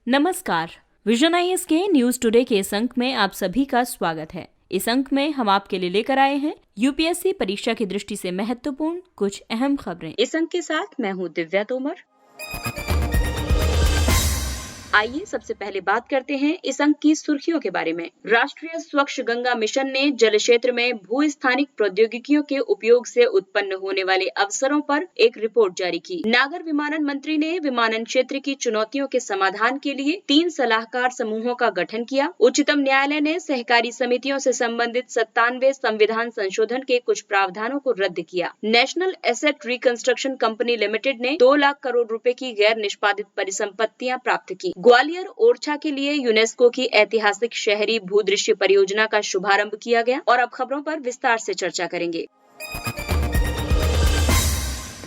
नमस्कार। Vision IAS के news today के इस अंक में आप सभी का स्वागत है। इस अंक में हम आपके लिए लेकर आए हैं यूपीएससी परीक्षा की दृष्टि से महत्वपूर्ण कुछ अहम खबरें। इस अंक के साथ मैं हूँ दिव्या तोमर। आइए सबसे पहले बात करते हैं इस अंक की सुर्खियों के बारे में। राष्ट्रीय स्वच्छ गंगा मिशन ने जल क्षेत्र में भू-स्थानिक प्रौद्योगिकियों के उपयोग से उत्पन्न होने वाले अवसरों पर एक रिपोर्ट जारी की। नागर विमानन मंत्री ने विमानन क्षेत्र की चुनौतियों के समाधान के लिए 3 सलाहकार समूहों का गठन किया। उच्चतम न्यायालय ने सहकारी समितियों से संबंधित 97 संविधान संशोधन के कुछ प्रावधानों को रद्द किया। National asset reconstruction company limited ने 2 लाख करोड़ रुपए की गैर निष्पादित परिसंपत्तियां प्राप्त की। ग्वालियर ओरछा के लिए यूनेस्को की ऐतिहासिक शहरी भूदृश्य परियोजना का शुभारंभ किया गया। और अब खबरों पर विस्तार से चर्चा करेंगे।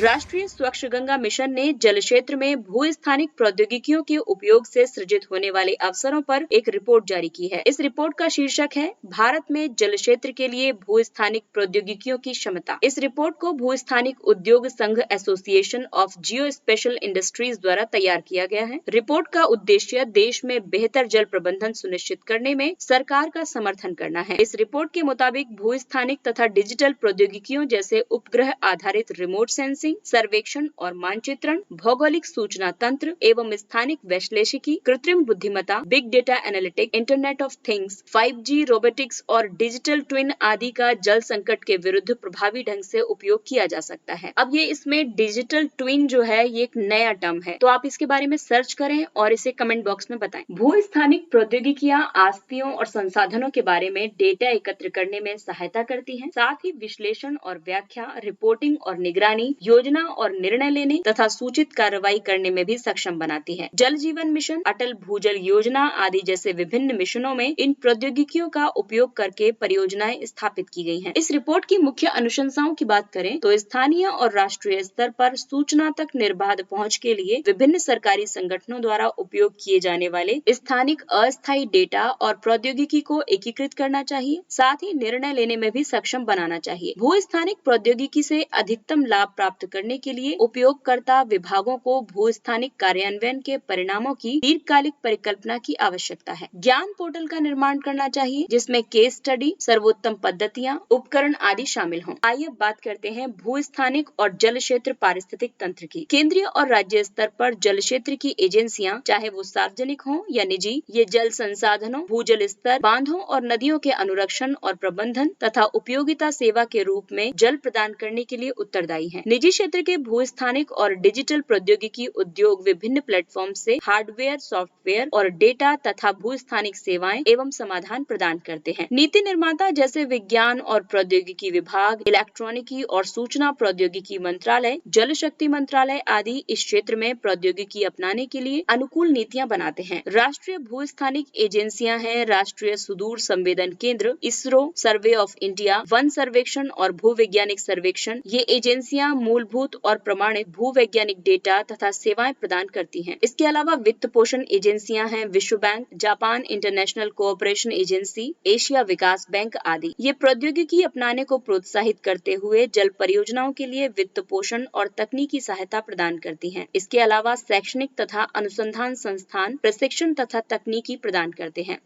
राष्ट्रीय स्वच्छ गंगा मिशन ने जल क्षेत्र में भू-स्थानिक प्रौद्योगिकियों के उपयोग से सृजित होने वाले अवसरों पर एक रिपोर्ट जारी की है। इस रिपोर्ट का शीर्षक है भारत में जल क्षेत्र के लिए भू-स्थानिक प्रौद्योगिकियों की क्षमता। इस रिपोर्ट को भू-स्थानिक उद्योग संघ association of Jio special industries द्वारा तैयार किया गया है। रिपोर्ट का उद्देश्य देश में बेहतर जल प्रबंधन सुनिश्चित करने में सरकार का समर्थन करना है। इस रिपोर्ट के मुताबिक भू-स्थानिक तथा डिजिटल प्रौद्योगिकियों जैसे उपग्रह आधारित रिमोट सेंसिंग, सर्वेक्षण और मानचित्रण, भौगोलिक सूचना तंत्र एवं स्थानिक विश्लेषिकी, कृत्रिम बुद्धिमत्ता, big data analytics, internet of things, 5G, robotics और डिजिटल ट्विन आदि का जल संकट के विरुद्ध प्रभावी ढंग से उपयोग किया जा सकता है। अब ये इसमें डिजिटल ट्विन जो है ये एक नया टर्म है, तो आप इसके बारे में सर्च करें और इसे कमेंट बॉक्स में बताएं। भू-स्थानिक प्रौद्योगिकियां आस्तियों और संसाधनों के बारे में डेटा एकत्र करने में सहायता करती हैं, साथ ही विश्लेषण और व्याख्या, रिपोर्टिंग और निगरानी, योजना और निर्णय लेने तथा सूचित कार्रवाई करने में भी सक्षम बनाती है। जल जीवन मिशन, अटल भूजल योजना आदि जैसे विभिन्न मिशनों में इन प्रौद्योगिकियों का उपयोग करके परियोजनाएं स्थापित की गई हैं। इस रिपोर्ट की मुख्य अनुशंसाओं की बात करें तो स्थानीय और राष्ट्रीय स्तर पर सूचना तक निर्बाध पहुंच के लिए विभिन्न सरकारी संगठनों द्वारा उपयोग किए जाने वाले स्थानिक अस्थायी डेटा और प्रौद्योगिकी को एकीकृत करना चाहिए, साथ ही निर्णय लेने में भी सक्षम बनाना चाहिए। भू-स्थानिक प्रौद्योगिकी से अधिकतम लाभ प्राप्त करने के लिए उपयोगकर्ता विभागों को भू-स्थानिक कार्यान्वयन के परिणामों की दीर्घकालिक परिकल्पना की आवश्यकता है। ज्ञान पोर्टल का निर्माण करना चाहिए जिसमें केस स्टडी, सर्वोत्तम पद्धतियां, उपकरण आदि शामिल हों। आइए बात करते हैं भू-स्थानिक और जल क्षेत्र पारिस्थितिक तंत्र की। केंद्रीय और राज्य स्तर पर जल क्षेत्र की एजेंसियां, चाहे वो सार्वजनिक हों या निजी, ये जल संसाधनों, भूजल स्तर, बांधों और नदियों के अनुरक्षण और प्रबंधन तथा उपयोगिता सेवा के रूप में जल प्रदान करने के लिए उत्तरदायी हैं। निजी क्षेत्र के भू-स्थानिक और डिजिटल प्रौद्योगिकी उद्योग विभिन्न प्लेटफॉर्म से हार्डवेयर, सॉफ्टवेयर और डेटा तथा भू-स्थानिक सेवाएं एवं समाधान प्रदान करते हैं। नीति निर्माता जैसे विज्ञान और प्रौद्योगिकी विभाग, इलेक्ट्रॉनिकी और सूचना प्रौद्योगिकी मंत्रालय, जल शक्ति मंत्रालय आदि इस क्षेत्र में प्रौद्योगिकी अपनाने के लिए अनुकूल नीतियां बनाते हैं। राष्ट्रीय भू-स्थानिक एजेंसियां हैं राष्ट्रीय सुदूर संवेदन केंद्र, ISRO, survey of India, one सर्वेक्षण और भूवैज्ञानिक सर्वेक्षण। ये एजेंसियां मूलभूत और प्रमाणित भूवैज्ञानिक डेटा तथा सेवाएं प्रदान करती हैं। इसके अलावा वित्त पोषण एजेंसियां हैं विश्व bank, Japan international cooperation agency, Asia विकास बैंक आदि। ये प्रौद्योगिकी अपनाने को प्रोत्साहित करते हुए जल परियोजनाओं के लिए वित्त पोषण और तकनीकी सहायता प्रदान करती हैं। इसके अलावा शैक्षणिक तथा अनुसंधान संस्थान प्रशिक्षण तथा तकनीकी प्रदान करते हैं।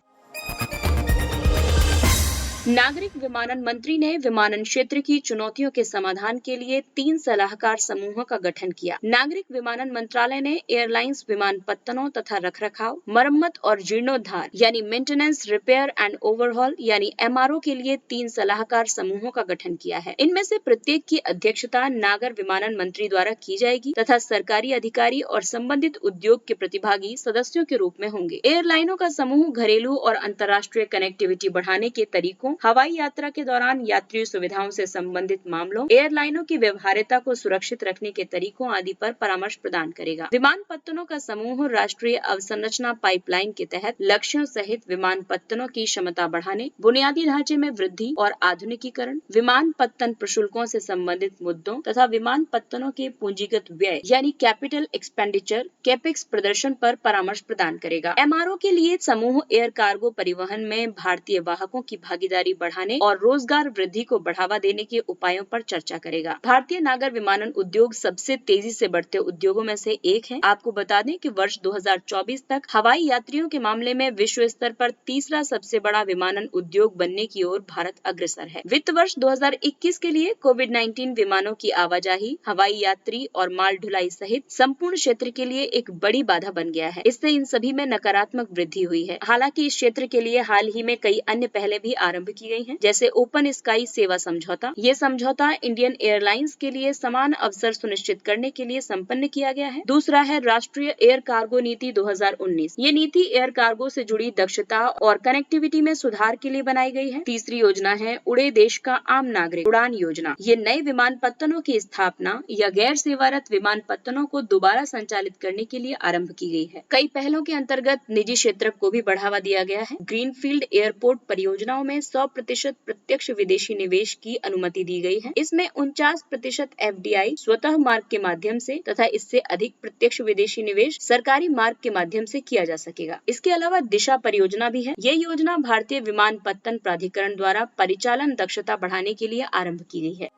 नागरिक विमानन मंत्री ने विमानन क्षेत्र की चुनौतियों के समाधान के लिए 3 सलाहकार समूहों का गठन किया। नागरिक विमानन मंत्रालय ने एयरलाइंस विमानपत्तनों तथा रखरखाव, मरम्मत और जीर्णोद्धार यानी मेंटेनेंस, रिपेयर एंड ओवरहॉल यानी MRO के लिए 3 सलाहकार समूहों का गठन किया है। इनमें से प्रत्येक की अध्यक्षता नागर विमानन मंत्री द्वारा की जाएगी तथा सरकारी अधिकारी और संबंधित उद्योग के प्रतिभागी सदस्यों के रूप में होंगे। एयरलाइनों का समूह घरेलू और अंतर्राष्ट्रीय कनेक्टिविटी बढ़ाने के तरीकों, हवाई यात्रा के दौरान यात्री सुविधाओं से संबंधित मामलों, एयरलाइनों की व्यवहार्यता को सुरक्षित रखने के तरीकों आदि पर परामर्श प्रदान करेगा। विमानपत्तनों का समूह राष्ट्रीय अवसंरचना पाइपलाइन के तहत लक्ष्यों सहित विमानपत्तनों की क्षमता बढ़ाने, बुनियादी ढांचे में वृद्धि और आधुनिकीकरण, विमानपत्तन प्रशुल्कों से संबंधित मुद्दों तथा विमानपत्तनों के पूंजीगत व्यय यानी कैपिटल एक्सपेंडिचर कैपेक्स प्रदर्शन पर परामर्श प्रदान करेगा। MRO के लिए समूह एयर कार्गो परिवहन में भारतीय वाहकों की भागीदारी भागीदारी बढ़ाने और रोजगार वृद्धि को बढ़ावा देने के उपायों पर चर्चा करेगा। भारतीय नागर विमानन उद्योग सबसे तेजी से बढ़ते उद्योगों में से एक है। आपको बता दें कि वर्ष 2024 तक हवाई यात्रियों के मामले में विश्व स्तर पर तीसरा सबसे बड़ा विमानन उद्योग बनने की ओर भारत अग्रसर है। वित्त वर्ष 2021 के लिए कोविड-19 विमानों की आवाजाही, हवाई यात्री और माल ढुलाई सहित संपूर्ण क्षेत्र के लिए एक बड़ी बाधा बन गया है। इससे इन सभी में नकारात्मक वृद्धि हुई है। हालांकि इस क्षेत्र के लिए हाल ही में कई अन्य पहले भी आरंभ की गई हैं, जैसे ओपन स्काई सेवा समझौता। ये समझौता इंडियन एयरलाइंस के लिए समान अवसर सुनिश्चित करने के लिए संपन्न किया गया है। दूसरा है राष्ट्रीय एयर कार्गो नीति 2019। ये नीति एयर कार्गो से जुड़ी दक्षता और कनेक्टिविटी में सुधार के लिए बनाई गई है। तीसरी योजना है उड़े देश का आम नागरिक उड़ान योजना। ये नए विमानपत्तनों की स्थापना या गैर सेवारत विमानपत्तनों को दोबारा संचालित करने के लिए आरंभ की गई है। कई पहलों के अंतर्गत निजी क्षेत्र को भी बढ़ावा दिया गया है। ग्रीनफील्ड एयरपोर्ट परियोजनाओं में 100% प्रत्यक्ष विदेशी निवेश की अनुमति दी गई है। इसमें 49% FDI स्वतः मार्ग के माध्यम से तथा इससे अधिक प्रत्यक्ष विदेशी निवेश सरकारी मार्ग के माध्यम से किया जा सकेगा। इसके अलावा दिशा परियोजना भी है। ये योजना भारतीय विमानपत्तन प्राधिकरण द्वारा परिचालन दक्षता बढ़ाने के लिए आरंभ की गई है।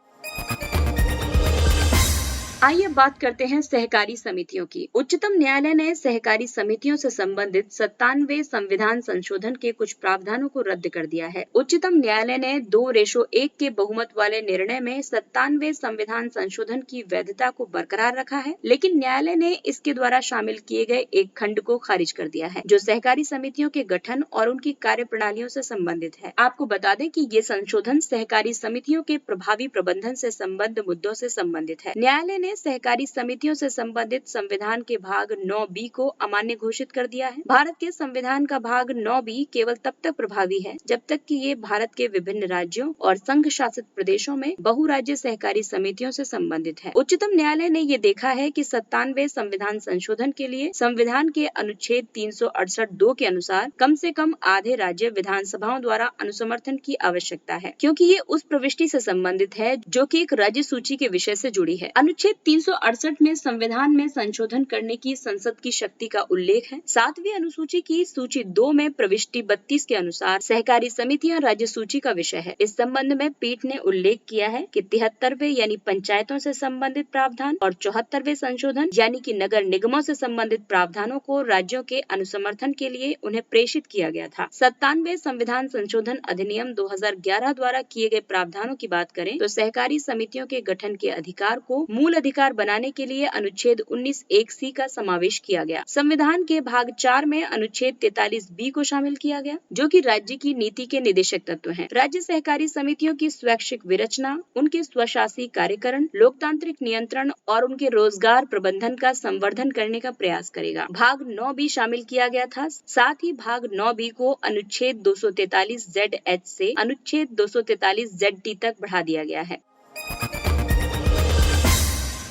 आइए बात करते हैं सहकारी समितियों की। उच्चतम न्यायालय ने सहकारी समितियों से संबंधित 97वें संविधान संशोधन के कुछ प्रावधानों को रद्द कर दिया है। उच्चतम न्यायालय ने 2:1 के बहुमत वाले निर्णय में 97वें संविधान संशोधन की वैधता को बरकरार रखा है, लेकिन न्यायालय ने इसके द्वारा शामिल किए गए एक खंड को खारिज कर दिया है, जो सहकारी समितियों के गठन और उनकी कार्य प्रणालियों से संबंधित है। आपको बता दें कि ये संशोधन सहकारी समितियों के प्रभावी प्रबंधन से संबद्ध मुद्दों से संबंधित है। न्यायालय ने सहकारी समितियों से संबंधित संविधान के भाग 9B को अमान्य घोषित कर दिया है। भारत के संविधान का भाग 9B केवल तब तक प्रभावी है जब तक कि ये भारत के विभिन्न राज्यों और संघ शासित प्रदेशों में बहुराज्य सहकारी समितियों से संबंधित है। उच्चतम न्यायालय ने ये देखा है कि 97वें संविधान संशोधन के लिए संविधान के अनुच्छेद 368(2) के अनुसार कम से कम आधे राज्य विधानसभाओं द्वारा अनुसमर्थन की आवश्यकता है, क्योंकि ये उस प्रविष्टि से संबंधित है जो कि एक राज्य सूची के विषय से जुड़ी है। अनुच्छेद 368 में संविधान में संशोधन करने की संसद की शक्ति का उल्लेख है। 7वीं अनुसूची की सूची 2 में प्रविष्टि 32 के अनुसार सहकारी समितियां राज्य सूची का विषय है। इस संबंध में पीठ ने उल्लेख किया है कि 73वें यानी पंचायतों से संबंधित प्रावधान और 74वें संशोधन यानी कि नगर निगमों से संबंधित प्रावधानों को राज्यों के अनुसमर्थन के लिए उन्हें प्रेषित किया गया था। 97वें संविधान संशोधन अधिनियम 2011 द्वारा किए गए प्रावधानों की बात करें तो सहकारी समितियों के गठन के अधिकार को मूल अधिकार बनाने के लिए अनुच्छेद 19(1)(c) का समावेश किया गया। संविधान के भाग 4 में अनुच्छेद 43B को शामिल किया गया, जो कि राज्य की नीति के निदेशक तत्व हैं। राज्य सहकारी समितियों की स्वैच्छिक विरचना, उनके स्वशासी कार्यकरण, लोकतांत्रिक नियंत्रण और उनके रोजगार प्रबंधन का संवर्धन करने का प्रयास करेगा। भाग 9B शामिल किया गया था। साथ ही भाग 9B को अनुच्छेद 243ZH से अनुच्छेद 243ZT तक बढ़ा दिया गया है।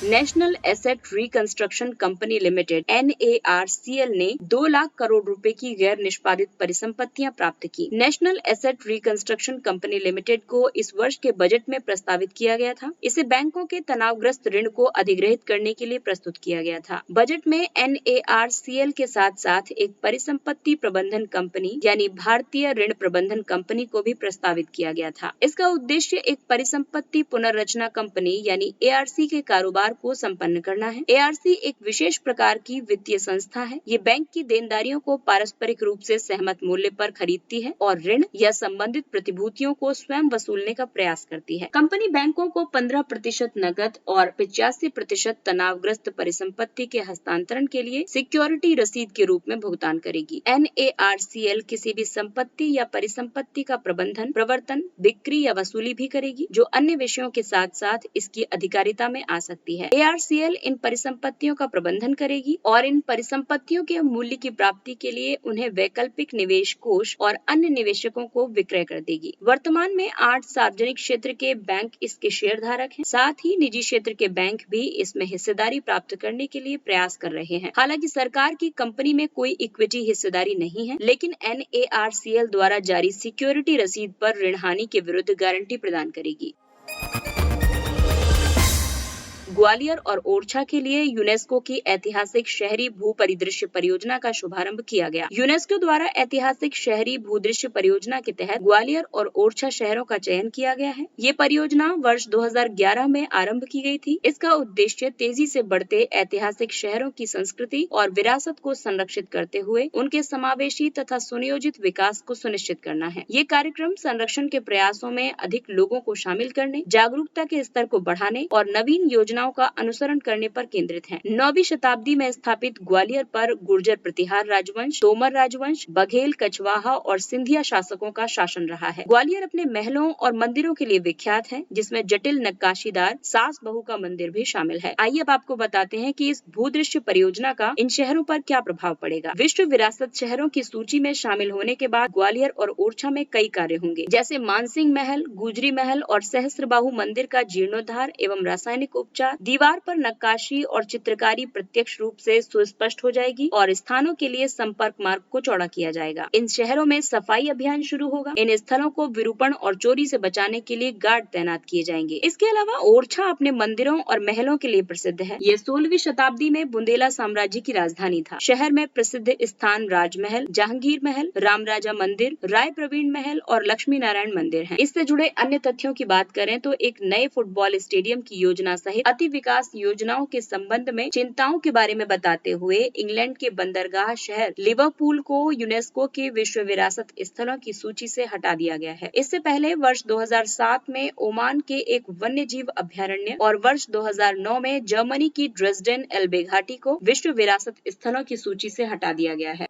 National asset reconstruction company limited NARCL ने 2 लाख करोड़ रुपए की गैर निष्पादित परिसंपत्तियां प्राप्त की। National asset reconstruction company limited को इस वर्ष के बजट में प्रस्तावित किया गया था। इसे बैंकों के तनावग्रस्त ऋण को अधिग्रहित करने के लिए प्रस्तुत किया गया था। बजट में NARCL के साथ साथ एक परिसंपत्ति प्रबंधन कंपनी यानी भारतीय ऋण प्रबंधन कंपनी को भी प्रस्तावित किया गया था। इसका उद्देश्य एक परिसंपत्ति पुनर्रचना कंपनी यानी ARC के कारोबार को संपन्न करना है। ARC एक विशेष प्रकार की वित्तीय संस्था है। ये बैंक की देनदारियों को पारस्परिक रूप से सहमत मूल्य पर खरीदती है और ऋण या संबंधित प्रतिभूतियों को स्वयं वसूलने का प्रयास करती है। कंपनी बैंकों को 15% नकद और 85% तनावग्रस्त परिसंपत्ति के हस्तांतरण के लिए सिक्योरिटी रसीद के रूप में भुगतान करेगी। NARCL किसी भी संपत्ति या परिसंपत्ति का प्रबंधन, प्रवर्तन, बिक्री या वसूली भी करेगी, जो अन्य विषयों के साथ साथ इसकी अधिकारिता में आ सकती है। ARCL इन परिसंपत्तियों का प्रबंधन करेगी और इन परिसंपत्तियों के मूल्य की प्राप्ति के लिए उन्हें वैकल्पिक निवेश कोष और अन्य निवेशकों को विक्रय कर देगी। वर्तमान में 8 सार्वजनिक क्षेत्र के बैंक इसके शेयरधारक हैं। साथ ही निजी क्षेत्र के बैंक भी इसमें हिस्सेदारी प्राप्त करने के लिए प्रयास कर रहे हैं। हालांकि सरकार की कंपनी में कोई इक्विटी हिस्सेदारी नहीं है, लेकिन NARCL द्वारा जारी सिक्योरिटी रसीद पर ऋण हानि के विरुद्ध गारंटी प्रदान करेगी। ग्वालियर और ओरछा के लिए यूनेस्को की ऐतिहासिक शहरी भू परिदृश्य परियोजना का शुभारंभ किया गया। यूनेस्को द्वारा ऐतिहासिक शहरी भूदृश्य परियोजना के तहत ग्वालियर और ओरछा शहरों का चयन किया गया है। ये परियोजना वर्ष 2011 में आरंभ की गई थी। इसका उद्देश्य तेजी से बढ़ते ऐतिहासिक शहरों की संस्कृति और विरासत को संरक्षित करते हुए उनके समावेशी तथा सुनियोजित विकास को सुनिश्चित करना है। ये कार्यक्रम संरक्षण के प्रयासों में अधिक लोगों को शामिल करने, जागरूकता के स्तर को बढ़ाने और नवीन योजनाओं का अनुसरण करने पर केंद्रित है। 9वीं शताब्दी में स्थापित ग्वालियर पर गुर्जर प्रतिहार राजवंश, तोमर राजवंश, बघेल, कछवाहा और सिंधिया शासकों का शासन रहा है। ग्वालियर अपने महलों और मंदिरों के लिए विख्यात है, जिसमें जटिल नक्काशीदार सास बहू का मंदिर भी शामिल है। आइए अब आपको बताते हैं कि इस भूदृश्य परियोजना का इन शहरों पर क्या प्रभाव पड़ेगा। विश्व विरासत शहरों की सूची में शामिल होने के बाद ग्वालियर और ओरछा में कई कार्य होंगे, जैसे मानसिंह महल, गुजरी महल और सहस्त्रबाहु मंदिर का जीर्णोद्धार एवं रासायनिक उपचार। दीवार पर नक्काशी और चित्रकारी प्रत्यक्ष रूप से सुस्पष्ट हो जाएगी और स्थानों के लिए संपर्क मार्ग को चौड़ा किया जाएगा। इन शहरों में सफाई अभियान शुरू होगा। इन स्थलों को विरूपण और चोरी से बचाने के लिए गार्ड तैनात किए जाएंगे। इसके अलावा ओरछा अपने मंदिरों और महलों के लिए प्रसिद्ध है। ये 16वीं शताब्दी में बुंदेला साम्राज्य की राजधानी था। शहर में प्रसिद्ध स्थान राजमहल, जहांगीर महल, रामराजा मंदिर, राय प्रवीण महल और लक्ष्मी नारायण मंदिर हैं। इससे जुड़े अन्य तथ्यों की बात करें तो एक नए फुटबॉल स्टेडियम की योजना सहित अति विकास योजनाओं के संबंध में चिंताओं के बारे में बताते हुए इंग्लैंड के बंदरगाह शहर लिवरपूल को यूनेस्को के विश्व विरासत स्थलों की सूची से हटा दिया गया है। इससे पहले वर्ष 2007 में ओमान के एक वन्य जीव अभयारण्य और वर्ष 2009 में जर्मनी की ड्रेसडेन एल्बे घाटी को विश्व विरासत स्थलों की सूची से हटा दिया गया है।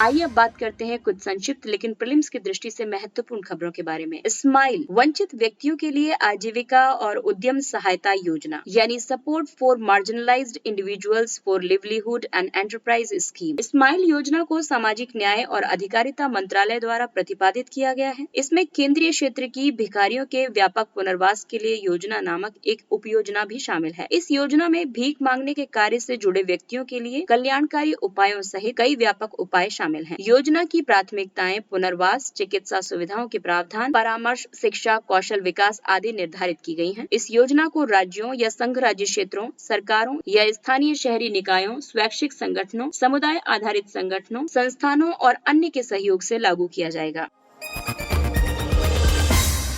आइए अब बात करते हैं कुछ संक्षिप्त लेकिन प्रीलिम्स की दृष्टि से महत्वपूर्ण खबरों के बारे में। स्माइल वंचित व्यक्तियों के लिए आजीविका और उद्यम सहायता योजना यानी support for marginalised individuals for livelihood and enterprise scheme. Smile योजना को सामाजिक न्याय और अधिकारिता मंत्रालय द्वारा प्रतिपादित किया गया है। इसमें केंद्रीय क्षेत्र की भिखारियों के व्यापक पुनर्वास के लिए योजना नामक एक उपयोजना भी शामिल है। इस योजना में भीख मांगने के कार्य से जुड़े व्यक्तियों के लिए कल्याणकारी उपायों सहित कई व्यापक उपाय शामिल हैं। योजना की प्राथमिकताएं पुनर्वास, चिकित्सा सुविधाओं के प्रावधान, परामर्श, शिक्षा, कौशल विकास आदि निर्धारित की गई हैं। इस योजना को राज्यों या संघ राज्य क्षेत्रों, सरकारों या स्थानीय शहरी निकायों, स्वैच्छिक संगठनों, समुदाय आधारित संगठनों, संस्थानों और अन्य के सहयोग से लागू किया जाएगा।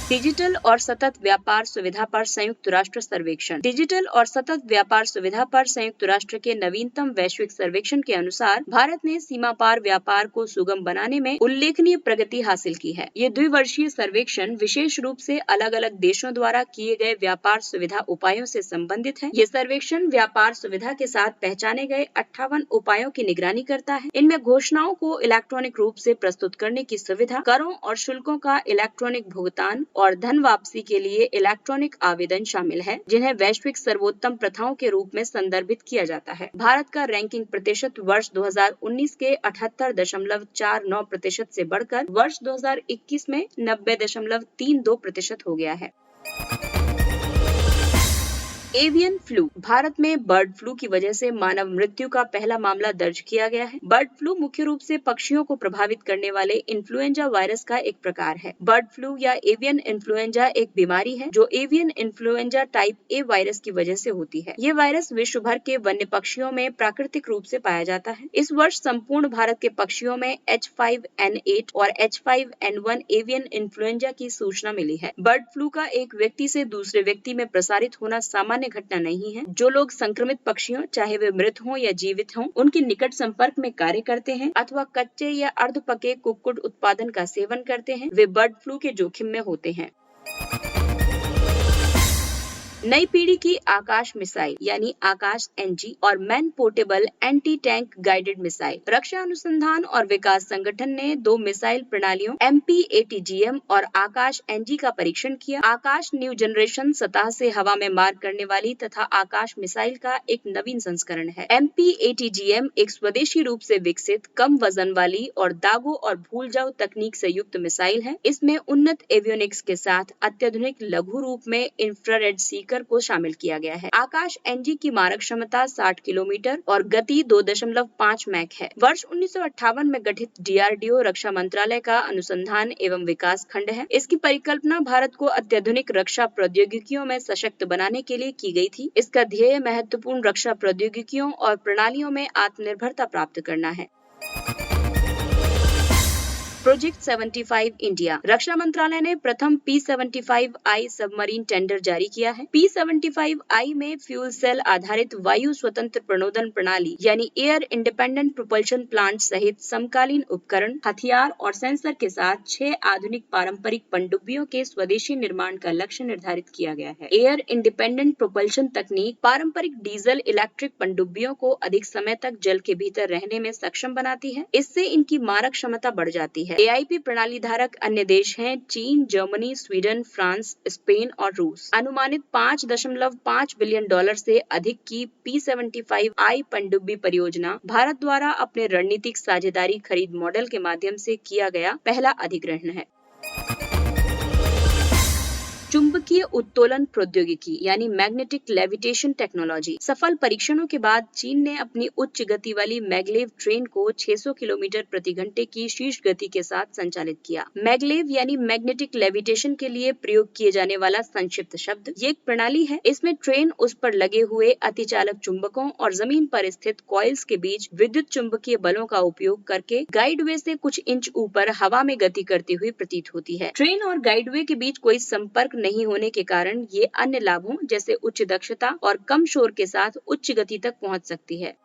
डिजिटल और सतत व्यापार सुविधा पर संयुक्त राष्ट्र सर्वेक्षण। डिजिटल और सतत व्यापार सुविधा पर संयुक्त राष्ट्र के नवीनतम वैश्विक सर्वेक्षण के अनुसार भारत ने सीमा पार व्यापार को सुगम बनाने में उल्लेखनीय प्रगति हासिल की है। ये द्विवर्षीय सर्वेक्षण विशेष रूप से अलग अलग देशों द्वारा किए गए व्यापार सुविधा उपायों से संबंधित है। ये सर्वेक्षण व्यापार सुविधा के साथ पहचाने गए 58 उपायों की निगरानी करता है। इनमें घोषणाओं को इलेक्ट्रॉनिक रूप से प्रस्तुत करने की सुविधा, करों और शुल्कों का इलेक्ट्रॉनिक भुगतान और धन वापसी के लिए इलेक्ट्रॉनिक आवेदन शामिल है, जिन्हें वैश्विक सर्वोत्तम प्रथाओं के रूप में संदर्भित किया जाता है। भारत का रैंकिंग प्रतिशत वर्ष 2019 के 78.49% से बढ़कर वर्ष 2021 में 90.32% हो गया है। Avian flu. भारत में बर्ड फ्लू की वजह से मानव मृत्यु का पहला मामला दर्ज किया गया है। बर्ड फ्लू मुख्य रूप से पक्षियों को प्रभावित करने वाले इन्फ्लुएंजा वायरस का एक प्रकार है। बर्ड फ्लू या एवियन इन्फ्लुएंजा एक बीमारी है जो avian influenza type A virus की वजह से होती है। ये वायरस विश्व भर के वन्य पक्षियों में प्राकृतिक रूप से पाया जाता है। इस वर्ष संपूर्ण भारत के पक्षियों में H5N8 और H5N1 एवियन इन्फ्लुएंजा की सूचना मिली है। बर्ड फ्लू का एक व्यक्ति से दूसरे व्यक्ति में प्रसारित होना सामान्य घटना नहीं है। जो लोग संक्रमित पक्षियों, चाहे वे मृत हों या जीवित हों, उनके निकट संपर्क में कार्य करते हैं अथवा कच्चे या अर्ध पके कुक्कुट उत्पादन का सेवन करते हैं, वे बर्ड फ्लू के जोखिम में होते हैं। नई पीढ़ी की आकाश मिसाइल यानी आकाश एनजी और man portable anti tank guided missile. रक्षा अनुसंधान और विकास संगठन ने 2 मिसाइल प्रणालियों MPATGM और आकाश एनजी का परीक्षण किया। आकाश न्यू जनरेशन सतह से हवा में मार करने वाली तथा आकाश मिसाइल का एक नवीन संस्करण है। MPATGM एक स्वदेशी रूप से विकसित, कम वजन वाली और दागो और भूल जाओ तकनीक से युक्त मिसाइल है। इसमें उन्नत एवियोनिक्स के साथ अत्याधुनिक लघु रूप में इंफ्रारेड सीकर बूस्टर को शामिल किया गया है। आकाश एनजी की मारक क्षमता 60 किलोमीटर और गति 2.5 मैक है। वर्ष 1958 में गठित डीआरडीओ रक्षा मंत्रालय का अनुसंधान एवं विकास खंड है। इसकी परिकल्पना भारत को अत्याधुनिक रक्षा प्रौद्योगिकियों में सशक्त बनाने के लिए की गई थी। इसका ध्येय महत्वपूर्ण रक्षा प्रौद्योगिकियों और प्रणालियों में आत्मनिर्भरता प्राप्त करना है। Project 75 India. रक्षा मंत्रालय ने प्रथम P-75I सबमरीन टेंडर जारी किया है। P-75I में फ्यूल सेल आधारित वायु स्वतंत्र प्रणोदन प्रणाली यानी एयर इंडिपेंडेंट प्रोपल्शन प्लांट सहित समकालीन उपकरण, हथियार और सेंसर के साथ 6 आधुनिक पारंपरिक पनडुब्बियों के स्वदेशी निर्माण का लक्ष्य निर्धारित किया गया है। एयर इंडिपेंडेंट प्रोपल्शन तकनीक पारंपरिक डीजल इलेक्ट्रिक पनडुब्बियों को अधिक समय तक जल के भीतर रहने में सक्षम बनाती है। इससे इनकी मारक क्षमता बढ़ जाती है। AIP प्रणाली धारक अन्य देश हैं चीन, जर्मनी, स्वीडन, फ्रांस, स्पेन और रूस। अनुमानित $5.5 बिलियन से अधिक की P-75I पनडुब्बी परियोजना भारत द्वारा अपने रणनीतिक साझेदारी खरीद मॉडल के माध्यम से किया गया पहला अधिग्रहण है। चुंबकीय उत्तोलन प्रौद्योगिकी यानी मैग्नेटिक लेविटेशन टेक्नोलॉजी। सफल परीक्षणों के बाद चीन ने अपनी उच्च गति वाली मैगलेव ट्रेन को 600 किलोमीटर प्रति घंटे की शीर्ष गति के साथ संचालित किया। मैगलेव यानी मैग्नेटिक लेविटेशन के लिए प्रयोग किए जाने वाला संक्षिप्त शब्द। ये एक प्रणाली है। इसमें ट्रेन उस पर लगे हुए अतिचालक चुंबकों और जमीन पर स्थित कॉइल्स के बीच विद्युत चुंबकीय बलों का उपयोग करके गाइडवे से कुछ इंच ऊपर हवा में गति करती हुई प्रतीत होती है। ट्रेन और गाइडवे के बीच कोई संपर्क नहीं होने के कारण ये अन्य लाभों जैसे उच्च दक्षता और कम शोर के साथ उच्च गति तक पहुंच सकती है।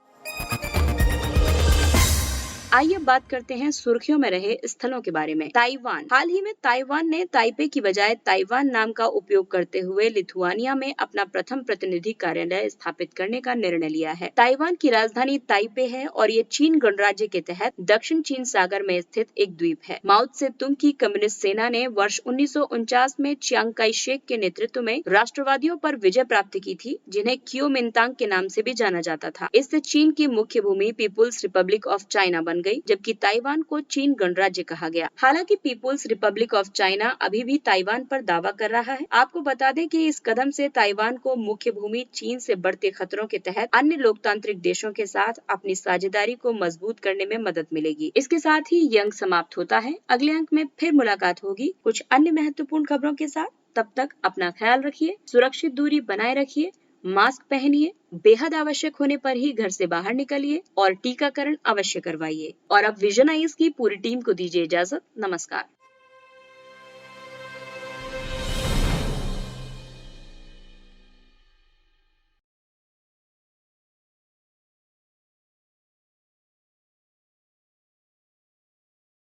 आइए बात करते हैं सुर्खियों में रहे स्थलों के बारे में। ताइवान। हाल ही में ताइवान ने ताइपे की बजाय ताइवान नाम का उपयोग करते हुए लिथुआनिया में अपना प्रथम प्रतिनिधि कार्यालय स्थापित करने का निर्णय लिया है। ताइवान की राजधानी ताइपे है और ये चीन गणराज्य के तहत दक्षिण चीन सागर में स्थित एक द्वीप है। माओ त्से तुंग की कम्युनिस्ट सेना ने वर्ष 1949 में चियांग काई शेक के नेतृत्व में राष्ट्रवादियों पर विजय प्राप्त की थी, जिन्हें क्योमिंतांग के नाम से भी जाना जाता था। इससे चीन की मुख्य भूमि पीपुल्स रिपब्लिक ऑफ चाइना बन गई, जबकि ताइवान को चीन गणराज्य कहा गया। हालांकि पीपुल्स रिपब्लिक ऑफ चाइना अभी भी ताइवान पर दावा कर रहा है। आपको बता दें कि इस कदम से ताइवान को मुख्य भूमि चीन से बढ़ते खतरों के तहत अन्य लोकतांत्रिक देशों के साथ अपनी साझेदारी को मजबूत करने में मदद मिलेगी। इसके साथ ही ये अंक समाप्त होता है। अगले अंक में फिर मुलाकात होगी कुछ अन्य महत्वपूर्ण खबरों के साथ। तब तक अपना ख्याल रखिए, सुरक्षित दूरी बनाए रखिए, मास्क पहनिए, बेहद आवश्यक होने पर ही घर से बाहर निकलिए और टीकाकरण अवश्य करवाइए। और अब विजन आइज की पूरी टीम को दीजिए इजाजत। नमस्कार।